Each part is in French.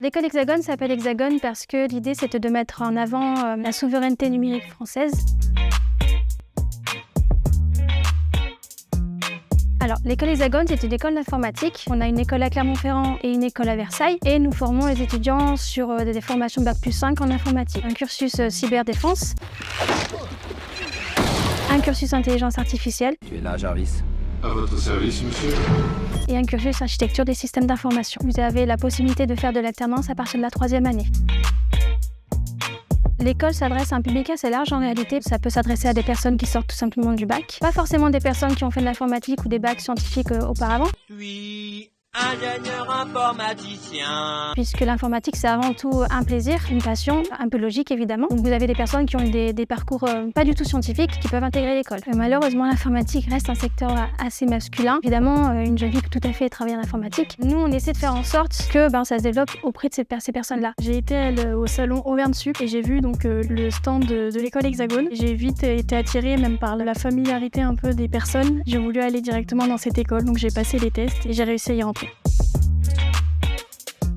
L'école Hexagone s'appelle Hexagone parce que l'idée c'était de mettre en avant la souveraineté numérique française. Alors, l'école Hexagone, c'est une école d'informatique. On a une école à Clermont-Ferrand et une école à Versailles. Et nous formons les étudiants sur des formations Bac+5 en informatique. Un cursus cyberdéfense, un cursus intelligence artificielle. Tu es là, Jarvis? À votre service, monsieur. Et un cursus architecture des systèmes d'information. Vous avez la possibilité de faire de l'alternance à partir de la 3e année. L'école s'adresse à un public assez large en réalité. Ça peut s'adresser à des personnes qui sortent tout simplement du bac. Pas forcément des personnes qui ont fait de l'informatique ou des bacs scientifiques auparavant. Je suis ingénieur informaticien. Puisque l'informatique, c'est avant tout un plaisir, une passion, un peu logique évidemment. Donc vous avez des personnes qui ont eu des parcours pas du tout scientifiques qui peuvent intégrer l'école. Malheureusement, l'informatique reste un secteur assez masculin. Évidemment, une jeune fille peut tout à fait travailler en informatique. Nous, on essaie de faire en sorte que ça se développe auprès de ces personnes-là. J'ai été au salon Auvergne-Sup et j'ai vu donc le stand de l'école Hexagone. J'ai vite été attirée même par la familiarité un peu des personnes. J'ai voulu aller directement dans cette école, donc j'ai passé les tests et j'ai réussi à y rentrer.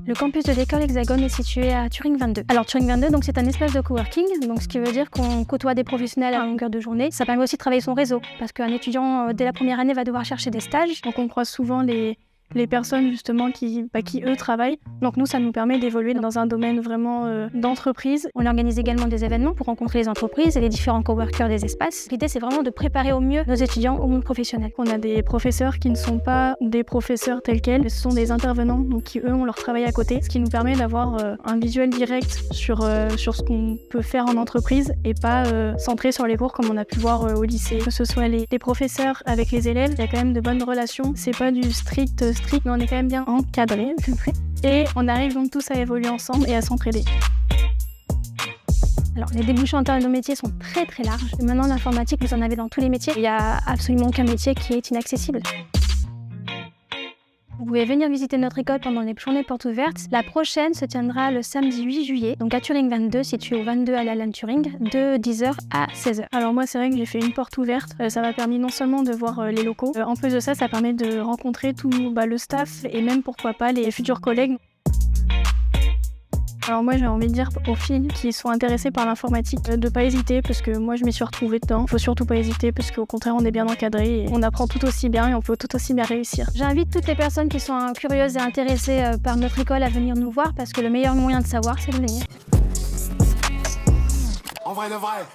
Le campus de l'école Hexagone est situé à Turing 22. Alors Turing 22, donc c'est un espace de coworking, donc ce qui veut dire qu'on côtoie des professionnels à longueur de journée. Ça permet aussi de travailler son réseau, parce qu'un étudiant dès la première année va devoir chercher des stages. Donc on croise souvent les personnes justement qui eux travaillent. Donc nous, ça nous permet d'évoluer dans un domaine vraiment d'entreprise. On organise également des événements pour rencontrer les entreprises et les différents coworkers des espaces. L'idée, c'est vraiment de préparer au mieux nos étudiants au monde professionnel. On a des professeurs qui ne sont pas des professeurs tels quels, mais ce sont des intervenants donc qui, eux, ont leur travail à côté, ce qui nous permet d'avoir un visuel direct sur ce qu'on peut faire en entreprise et pas centré sur les cours comme on a pu voir au lycée. Que ce soit les professeurs avec les élèves, il y a quand même de bonnes relations. C'est pas du strict, mais on est quand même bien encadré. Et on arrive donc tous à évoluer ensemble et à s'entraider. Alors, les débouchés en termes de métiers sont très très larges. Et maintenant, l'informatique, vous en avez dans tous les métiers. Il n'y a absolument aucun métier qui est inaccessible. Vous pouvez venir visiter notre école pendant les journées portes ouvertes. La prochaine se tiendra le samedi 8 juillet, donc à Turing 22, situé au 22 à l'Alan Turing, de 10h à 16h. Alors moi, c'est vrai que j'ai fait une porte ouverte. Ça m'a permis non seulement de voir les locaux, en plus de ça, ça permet de rencontrer tout le staff et même pourquoi pas les futurs collègues. Alors moi j'ai envie de dire aux filles qui sont intéressées par l'informatique de pas hésiter parce que moi je m'y suis retrouvée dedans. Faut surtout pas hésiter parce qu'au contraire on est bien encadré et on apprend tout aussi bien et on peut tout aussi bien réussir. J'invite toutes les personnes qui sont curieuses et intéressées par notre école à venir nous voir parce que le meilleur moyen de savoir c'est de venir. En vrai de vrai.